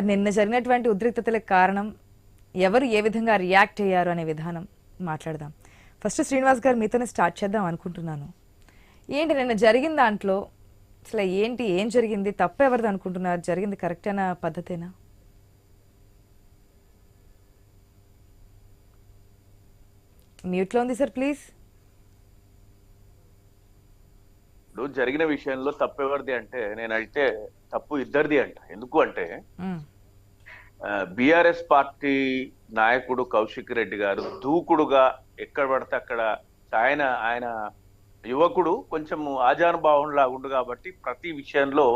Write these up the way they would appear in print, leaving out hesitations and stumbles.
నిన్న జరిగినటువంటి ఉద్రిక్తతలకు కారణం ఎవరు ఏ విధంగా రియాక్ట్ అయ్యారు అనే విధానం మాట్లాడదాం. ఫస్ట్ శ్రీనివాస్ గారు మీతోనే స్టార్ట్ చేద్దాం అనుకుంటున్నాను. ఏంటి నిన్న జరిగిన దాంట్లో అసలు ఏం జరిగింది, తప్పు ఎవరిది అనుకుంటున్నారు, జరిగింది కరెక్ట్ అయిన పద్ధతేనా? మ్యూట్లో ఉంది సార్ ప్లీజ్. ఇప్పుడు జరిగిన విషయంలో తప్పు ఎవరిది అంటే నేనైతే తప్పు ఇద్దరిది అంట. ఎందుకు అంటే బిఆర్ఎస్ పార్టీ నాయకుడు కౌశిక్ రెడ్డి గారు దూకుడుగా ఎక్కడ పడితే అక్కడ ఆయన యువకుడు కొంచెం ఆజానుభావం లాగుండు కాబట్టి ప్రతి విషయంలో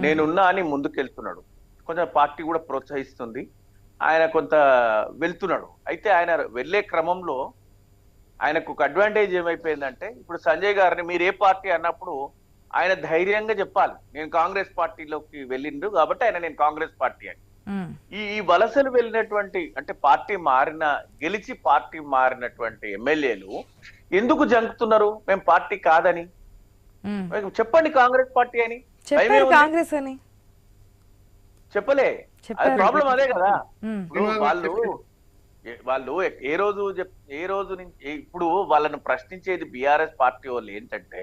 నేనున్నా అని ముందుకెళ్తున్నాడు. కొంచెం పార్టీ కూడా ప్రోత్సహిస్తుంది, ఆయన కొంత వెళ్తున్నాడు. అయితే ఆయన వెళ్లే క్రమంలో ఆయనకు ఒక అడ్వాంటేజ్ ఏమైపోయిందంటే, ఇప్పుడు సంజయ్ గారిని మీరు ఏ పార్టీ అన్నప్పుడు ఆయన ధైర్యంగా చెప్పాలి, నేను కాంగ్రెస్ పార్టీలోకి వెళ్ళిండు కాబట్టి ఆయన నేను కాంగ్రెస్ పార్టీ అని. ఈ వలసలు వెళ్ళినటువంటి అంటే గెలిచి పార్టీ మారినటువంటి ఎమ్మెల్యేలు ఎందుకు జంకుతున్నారు మేము పార్టీ కాదని? చెప్పండి కాంగ్రెస్ పార్టీ అని. కాంగ్రెస్ అని చెప్పలే, ప్రాబ్లం అదే కదా. వాళ్ళు ఏ రోజు నుంచి ఇప్పుడు వాళ్ళని ప్రశ్నించేది బిఆర్ఎస్ పార్టీ వాళ్ళు ఏంటంటే,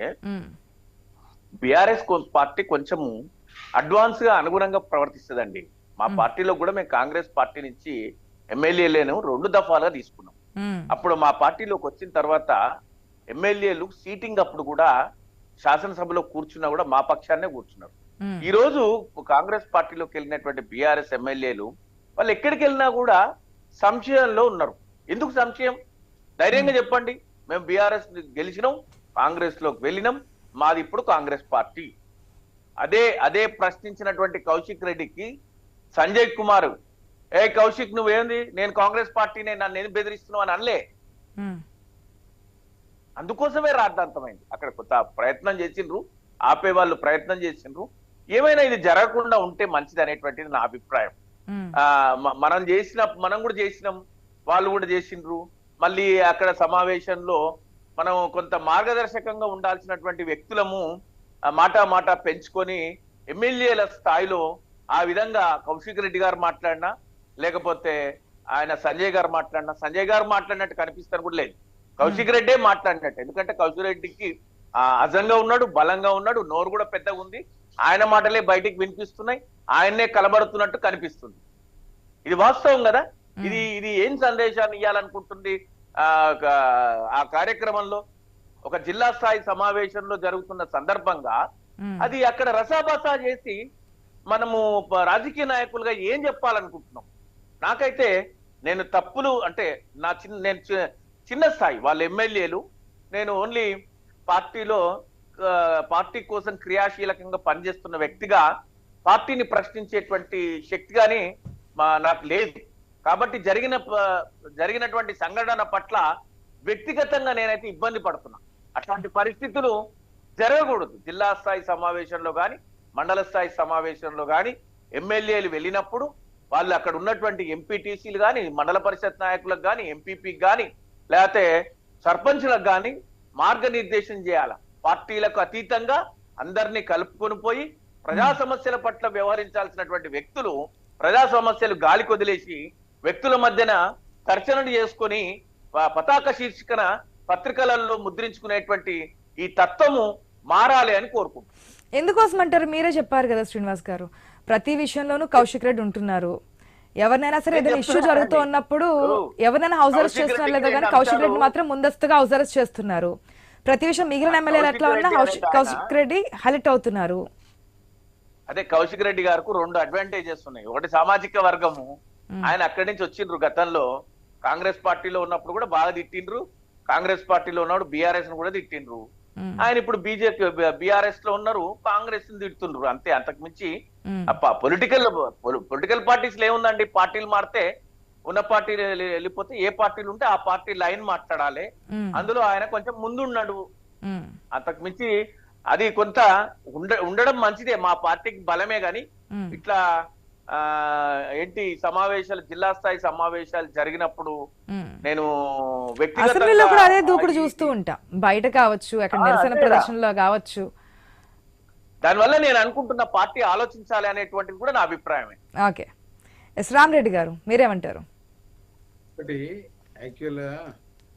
బిఆర్ఎస్ పార్టీ కొంచెము అడ్వాన్స్ గా అనుగుణంగా ప్రవర్తిస్తుందండి. మా పార్టీలో కూడా మేము కాంగ్రెస్ పార్టీ నుంచి ఎమ్మెల్యేలను 2 దఫాలుగా తీసుకున్నాం. అప్పుడు మా పార్టీలోకి వచ్చిన తర్వాత ఎమ్మెల్యేలు సీటింగ్ అప్పుడు కూడా శాసనసభలో కూర్చున్నా కూడా మా పక్షాన్నే కూర్చున్నారు. ఈ రోజు కాంగ్రెస్ పార్టీలోకి వెళ్ళినటువంటి బిఆర్ఎస్ ఎమ్మెల్యేలు వాళ్ళు ఎక్కడికి వెళ్ళినా కూడా సంశయంలో ఉన్నారు. ఎందుకు సంశయం? ధైర్యంగా చెప్పండి, మేము బిఆర్ఎస్ గెలిచినాం, కాంగ్రెస్ లోకి వెళ్ళినాం, మాది ఇప్పుడు కాంగ్రెస్ పార్టీ. అదే ప్రశ్నించినటువంటి కౌశిక్ రెడ్డికి సంజయ్ కుమార్, కౌశిక్ నువ్వేంది, నేను కాంగ్రెస్ పార్టీనే, నన్ను నేను బెదిరిస్తున్నావు అని అనలే. అందుకోసమే రాద్ధాంతమైంది. అక్కడ కొత్త ప్రయత్నం చేసిండ్రు, ఆపే వాళ్ళు ప్రయత్నం చేసిండ్రు. ఏమైనా ఇది జరగకుండా ఉంటే మంచిది అనేటువంటిది నా అభిప్రాయం. మనం కూడా చేసినాం, వాళ్ళు కూడా చేసిండ్రు. మళ్ళీ అక్కడ సమావేశంలో మనం కొంత మార్గదర్శకంగా ఉండాల్సినటువంటి వ్యక్తులము మాట పెంచుకొని ఎమ్మెల్యేల స్థాయిలో ఆ విధంగా కౌశిక్ రెడ్డి గారు మాట్లాడినా, లేకపోతే ఆయన సంజయ్ గారు మాట్లాడినట్టు కనిపిస్తాను కూడా లేదు. కౌశిక్ రెడ్డే మాట్లాడినట్టు. ఎందుకంటే కౌశిక్ రెడ్డికి అజంగా ఉన్నాడు, బలంగా ఉన్నాడు, నోరు కూడా పెద్దగా ఉంది. ఆయన మాటలే బయటికి వినిపిస్తున్నాయి, ఆయన్నే కలబడుతున్నట్టు కనిపిస్తుంది. ఇది వాస్తవం కదా. ఇది ఏం సందేశాన్ని ఇవ్వాలనుకుంటుంది? ఆ కార్యక్రమంలో ఒక జిల్లా స్థాయి సమావేశంలో జరుగుతున్న సందర్భంగా అది అక్కడ రసాబసా చేసి మనము రాజకీయ నాయకులుగా ఏం చెప్పాలనుకుంటున్నాం? నాకైతే నేను తప్పులు అంటే నేను చిన్న స్థాయి వాళ్ళ ఎమ్మెల్యేలు, నేను ఓన్లీ పార్టీ కోసం క్రియాశీలకంగా పనిచేస్తున్న వ్యక్తిగా పార్టీని ప్రశ్నించేటువంటి శక్తి గాని నాకు లేదు. కాబట్టి జరిగినటువంటి సంఘటన పట్ల వ్యక్తిగతంగా నేనైతే ఇబ్బంది పడుతున్నా. అట్లాంటి పరిస్థితులు జరగకూడదు. జిల్లా స్థాయి సమావేశంలో కానీ, మండల స్థాయి సమావేశంలో కానీ ఎమ్మెల్యేలు వెళ్ళినప్పుడు వాళ్ళు అక్కడ ఉన్నటువంటి ఎంపీటీసీలు కానీ, మండల పరిషత్ నాయకులకు కానీ, ఎంపీపీకి కానీ, లేకపోతే సర్పంచ్లకు కానీ మార్గనిర్దేశం చేయాల. పార్టీలకు అతీతంగా అందరినీ కలుపుకొని పోయి ప్రజా సమస్యల పట్ల వ్యవహరించాల్సినటువంటి వ్యక్తులు ప్రజా సమస్యలు గాలి కొదిలేసి వ్యక్తుల మధ్యన చర్చనలు చేసుకొని పతాక శీర్షికన పత్రికలలో ముద్రించుకునేటువంటి ఈ తత్వము మారాలి అని కోరుకుంటున్నాను. ఎందుకోసం అంటారు? మీరే చెప్పారు కదా శ్రీనివాస్ గారు, ప్రతి విషయంలోనూ కౌశిక్ రెడ్డి ఉంటున్నారు. ఎవరినైనా సరే ఏదైనా ఇష్యూ జరుగుతూ ఉన్నప్పుడు ఎవరినైనా హౌస్ అరెస్ట్ చేస్తున్నారు లేదా కానీ కౌశిక్ రెడ్డి మాత్రం ముందస్తుగా హౌస్ అరెస్ట్ చేస్తున్నారు. ప్రతి విషయం మిగిలిన ఎమ్మెల్యేలు ఎట్లా ఉన్నా కౌశిక్ రెడ్డి హైలైట్ అవుతున్నారు. అదే కౌశిక్ రెడ్డి గారికి 2 అడ్వాంటేజెస్ ఉన్నాయి. ఒకటి సామాజిక వర్గము, ఆయన అక్కడి నుంచి వచ్చిండ్రు. గతంలో కాంగ్రెస్ పార్టీలో ఉన్నప్పుడు కూడా బాగా తిట్టిండ్రు, కాంగ్రెస్ పార్టీలో ఉన్నప్పుడు బీఆర్ఎస్ ను కూడా తిట్టిండ్రు. ఆయన ఇప్పుడు బీఆర్ఎస్ లో ఉన్నారు, కాంగ్రెస్ ని తిడుతుండ్రు. అంతే, అంతకు మించి పొలిటికల్ పార్టీస్ లో ఏముందండి? పార్టీలు మారితే ఉన్న పార్టీలు వెళ్ళిపోతే ఏ పార్టీలు ఉంటే ఆ పార్టీ లైన్ మాట్లాడాలి. అందులో ఆయన కొంచెం ముందున్నాడు. అంతకు మించి అది కొంత ఉండడం మంచిదే, మా పార్టీకి బలమే. గాని ఇట్లా సమావేశాలు, జిల్లా స్థాయి సమావేశాలు జరిగినప్పుడు నేను అసెంబ్లీలో కూడా అదే దూకుడు చూస్తూ ఉంటా, బయట కావచ్చు, అక్కడ నిరసన ప్రదర్శనలో కావచ్చు. దానివల్ల నేను అనుకుంటున్న పార్టీ ఆలోచించాలి అనేటువంటిది కూడా నా అభిప్రాయమే. ఓకే. ఎస్ రామ్ రెడ్డి గారు మీరేమంటారు? ఒకటి యాక్చువల్గా